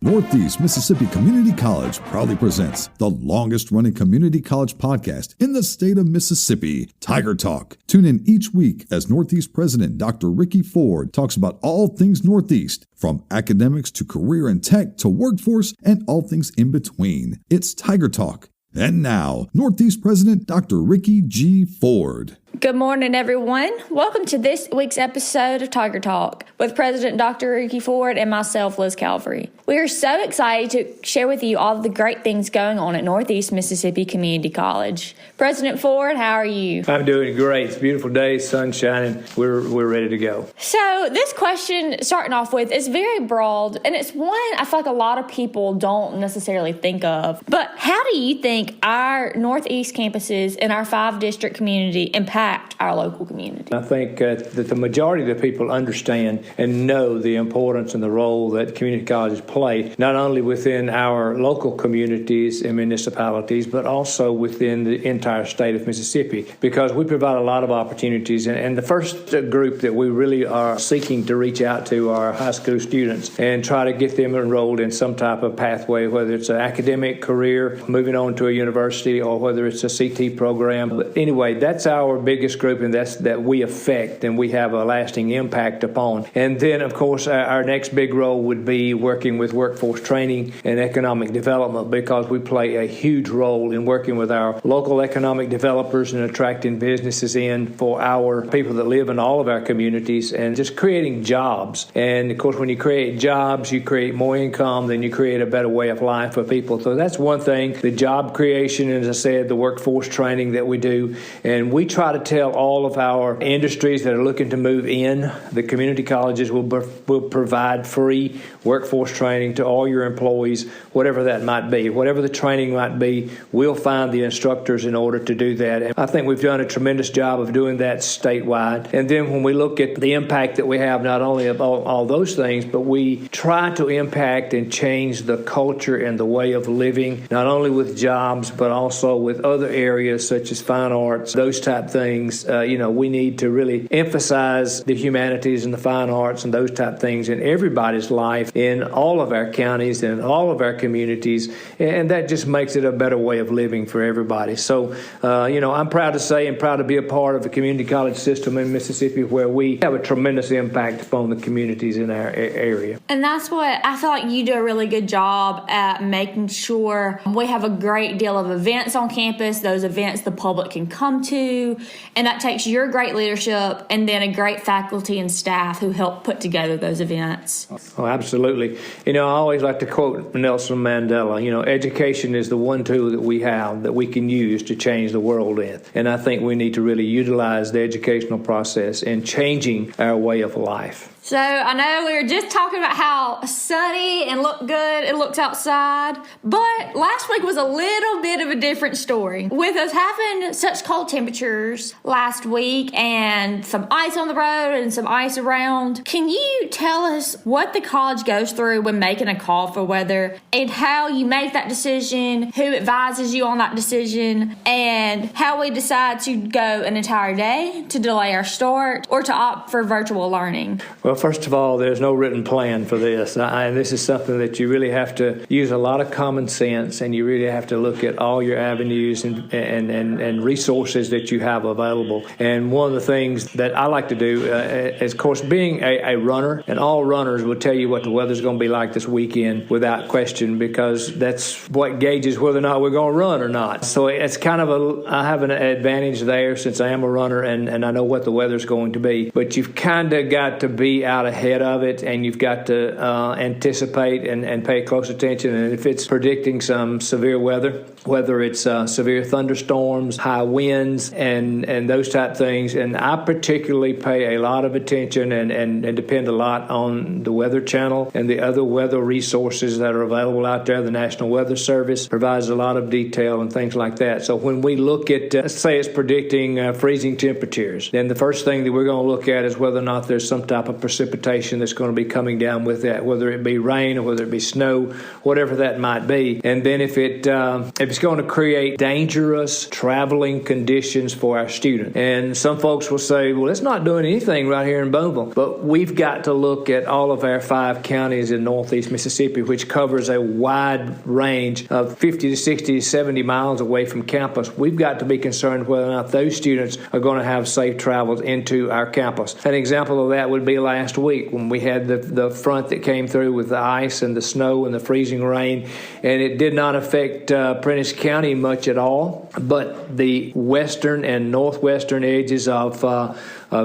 Northeast Mississippi Community College proudly presents the longest-running community college podcast in the state of Mississippi, Tiger Talk. Tune in each week as Northeast President Dr. Ricky Ford talks about all things Northeast, from academics to career and tech to workforce and all things in between. It's Tiger Talk. And now, Northeast President Dr. Ricky G. Ford. Good morning, everyone. Welcome to this week's episode of Tiger Talk with President Dr. Ricky Ford and myself, Liz Calvery. We are so excited to share with you all of the great things going on at Northeast Mississippi Community College. President Ford, how are you? I'm doing great. It's a beautiful day, sun shining. We're ready to go. So this question, starting off with, is very broad, and it's one I feel like a lot of people don't necessarily think of. But how do you think our Northeast campuses and our 5-district community impact our local community? I think that the majority of the people understand and know the importance and the role that community colleges play, not only within our local communities and municipalities, but also within the entire state of Mississippi, because we provide a lot of opportunities. And the first group that we really are seeking to reach out to are high school students and try to get them enrolled in some type of pathway, whether it's an academic career, moving on to a university, or whether it's a CT program. But anyway, that's our biggest group, and that's that we affect and we have a lasting impact upon. And then, of course, our next big role would be working with workforce training and economic development, because we play a huge role in working with our local economic developers and attracting businesses in for our people that live in all of our communities and just creating jobs. And, of course, when you create jobs, you create more income, then you create a better way of life for people. So that's one thing, the job creation, and as I said, the workforce training that we do. And we try to tell all of our industries that are looking to move in, the community colleges will provide free workforce training to all your employees, whatever that might be. Whatever the training might be, we'll find the instructors in order to do that. And I think we've done a tremendous job of doing that statewide. And then when we look at the impact that we have, not only of all those things, but we try to impact and change the culture and the way of living, not only with jobs, but also with other areas such as fine arts, those type things. We need to really emphasize the humanities and the fine arts and those type things in everybody's life in all of our counties and all of our communities, and that just makes it a better way of living for everybody. So, I'm proud to say and proud to be a part of the community college system in Mississippi, where we have a tremendous impact upon the communities in our area. And that's what I feel like you do a really good job at, making sure we have a great deal of events on campus, those events the public can come to, and that takes your great leadership and then a great faculty and staff who help put together those events. Oh, absolutely. I always like to quote Nelson Mandela, education is the one tool that we have that we can use to change the world in. And I think we need to really utilize the educational process in changing our way of life. So I know we were just talking about how sunny and look good it looks outside, but last week was a little bit of a different story. With us having such cold temperatures last week and some ice on the road and some ice around, can you tell us what the college goes through when making a call for weather and how you make that decision, who advises you on that decision, and how we decide to go an entire day, to delay our start, or to opt for virtual learning? Well, first of all, there's no written plan for this. And this is something that you really have to use a lot of common sense, and you really have to look at all your avenues and resources that you have available. And one of the things that I like to do is, of course, being a runner, and all runners will tell you what the weather's going to be like this weekend without question, because that's what gauges whether or not we're going to run or not. So it's kind of I have an advantage there since I am a runner and I know what the weather's going to be. But you've kind of got to be out ahead of it, and you've got to anticipate and pay close attention. And if it's predicting some severe weather, whether it's severe thunderstorms, high winds, and those type things, and I particularly pay a lot of attention and depend a lot on the Weather Channel and the other weather resources that are available out there. The National Weather Service provides a lot of detail and things like that. So when we look at, let's say it's predicting freezing temperatures, then the first thing that we're going to look at is whether or not there's some type of precipitation that's going to be coming down with that, whether it be rain or whether it be snow, whatever that might be. And then if it's going to create dangerous traveling conditions for our students. And some folks will say, well, it's not doing anything right here in Booneville. But we've got to look at all of our 5 counties in northeast Mississippi, which covers a wide range of 50 to 60 to 70 miles away from campus. We've got to be concerned whether or not those students are going to have safe travels into our campus. An example of that would be last week when we had the front that came through with the ice and the snow and the freezing rain, and it did not affect Prentiss County much at all, but the western and northwestern edges of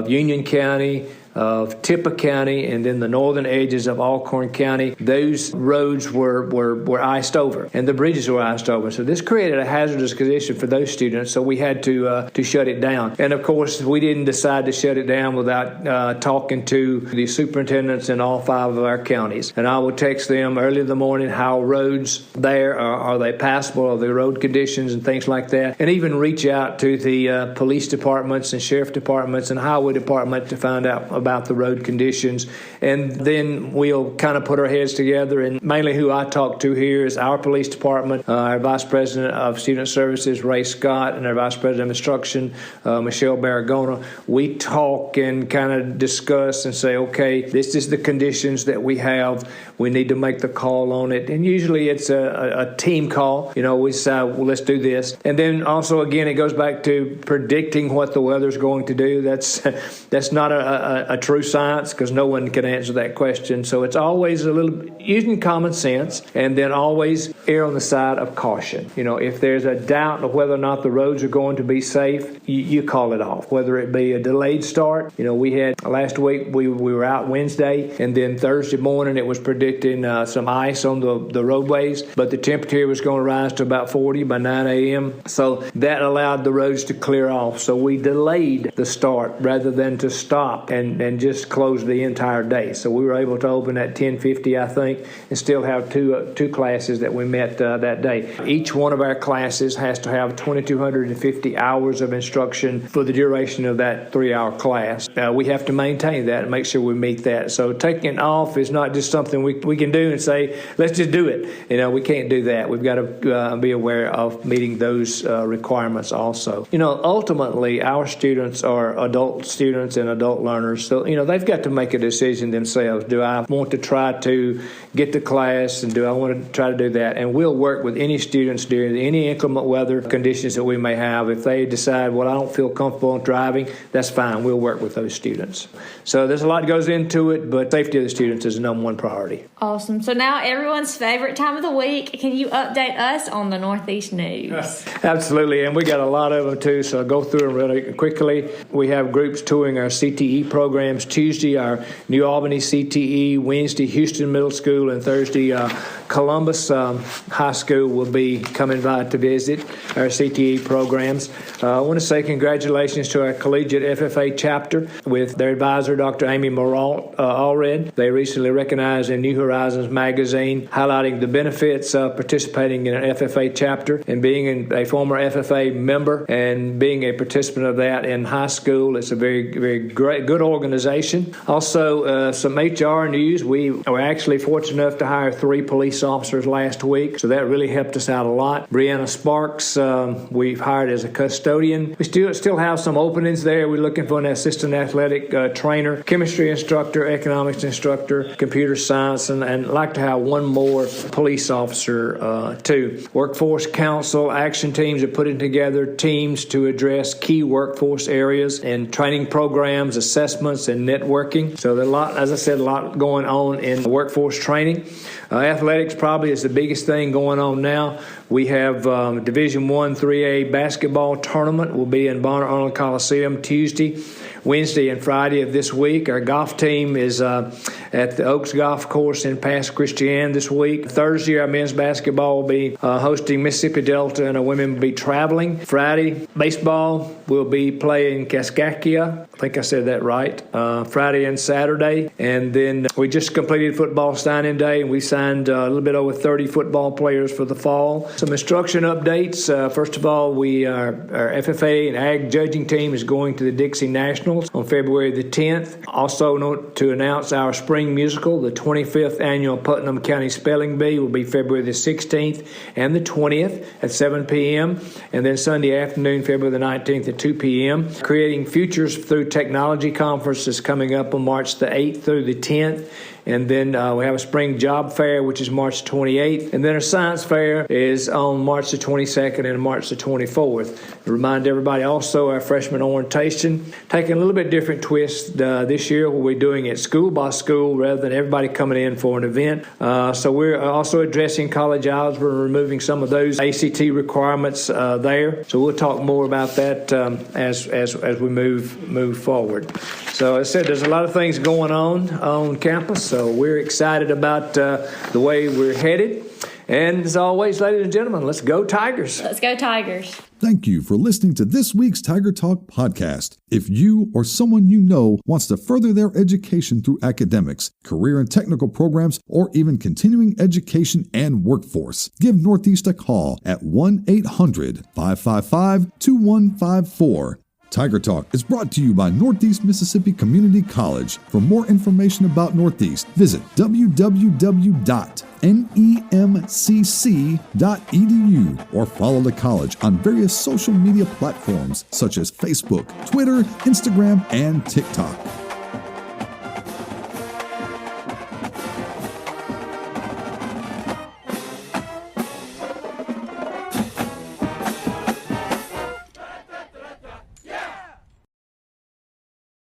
Union County, of Tippah County, and then the northern edges of Alcorn County, those roads were iced over, and the bridges were iced over. So this created a hazardous condition for those students, so we had to shut it down. And of course, we didn't decide to shut it down without talking to the superintendents in all 5 of our counties. And I will text them early in the morning how roads there are they passable, are the road conditions and things like that, and even reach out to the police departments and sheriff departments and highway department to find out about the road conditions. And then we'll kind of put our heads together, and mainly who I talk to here is our police department, our vice president of student services, Ray Scott, and our vice president of instruction, Michelle Barragona. We talk and kind of discuss and say, okay, this is the conditions that we have. We need to make the call on it. And usually it's a team call. We say, well, let's do this. And then also, again, it goes back to predicting what the weather's going to do. That's not a true science, because no one can answer that question. So it's always a little using common sense, and then always err on the side of caution. If there's a doubt of whether or not the roads are going to be safe, you call it off, whether it be a delayed start. We had last week, we were out Wednesday, and then Thursday morning it was predicting some ice on the roadways, but the temperature was going to rise to about 40 by 9 a.m. So that allowed the roads to clear off. So we delayed the start rather than to stop and just close the entire day. So we were able to open at 10:50, I think, and still have two classes that we met that day. Each one of our classes has to have 2,250 hours of instruction for the duration of that 3-hour class. We have to maintain that and make sure we meet that. So taking it off is not just something we can do and say, let's just do it. We can't do that. We've got to be aware of meeting those requirements also. Ultimately, our students are adult students and adult learners. So, they've got to make a decision themselves. Do I want to try to get to class, and do I want to try to do that? And we'll work with any students during any inclement weather conditions that we may have. If they decide, well, I don't feel comfortable driving, that's fine. We'll work with those students. So there's a lot that goes into it, but safety of the students is the number one priority. Awesome. So now everyone's favorite time of the week. Can you update us on the Northeast news? Absolutely, and we got a lot of them too, so I'll go through them really quickly. We have groups touring our CTE programs. Tuesday, our New Albany CTE. Wednesday, Houston Middle School. And Thursday, Columbus High School will be coming by to visit our CTE programs. I want to say congratulations to our collegiate FFA chapter with their advisor, Dr. Amy Moralt Allred. They recently recognized in New Horizons magazine, highlighting the benefits of participating in an FFA chapter and being a former FFA member and being a participant of that in high school. It's a very, very good organization. Also, some HR news. We were actually fortunate enough to hire 3 police officers last week, so that really helped us out a lot. Brianna Sparks, we've hired as a custodian. We still have some openings there. We're looking for an assistant athletic trainer, chemistry instructor, economics instructor, computer science, and like to have one more police officer too. Workforce Council action teams are putting together teams to address key workforce areas and training programs, assessments, and networking. So there's a lot going on in workforce training. Athletics probably is the biggest thing going on now. We have Division I 3A basketball tournament will be in Bonner Arnold Coliseum Tuesday, Wednesday, and Friday of this week. Our golf team is at the Oaks Golf Course in Pass Christian this week. Thursday, our men's basketball will be hosting Mississippi Delta, and our women will be traveling. Friday, baseball will be playing Kaskaskia. I think I said that right. Friday and Saturday. And then we just completed football signing day, and we signed a little bit over 30 football players for the fall. Some instruction updates. First of all, our FFA and Ag judging team is going to the Dixie Nationals. Nationals on February the 10th. Also to announce our spring musical, the 25th annual Putnam County Spelling Bee will be February the 16th and the 20th at 7 p.m. And then Sunday afternoon, February the 19th at 2 p.m. Creating Futures Through Technology Conference is coming up on March the 8th through the 10th. And then we have a spring job fair, which is March 28th. And then our science fair is on March the 22nd and March the 24th. To remind everybody also our freshman orientation, taking a little bit different twist this year. We'll be doing it school by school rather than everybody coming in for an event. So we're also addressing college algebra and removing some of those ACT requirements there. So we'll talk more about that as we move forward. So as I said, there's a lot of things going on campus. So we're excited about the way we're headed. And as always, ladies and gentlemen, let's go Tigers. Let's go Tigers. Thank you for listening to this week's Tiger Talk podcast. If you or someone you know wants to further their education through academics, career and technical programs, or even continuing education and workforce, give Northeast a call at 1-800-555-2154. Tiger Talk is brought to you by Northeast Mississippi Community College. For more information about Northeast, visit www.nemcc.edu or follow the college on various social media platforms such as Facebook, Twitter, Instagram, and TikTok.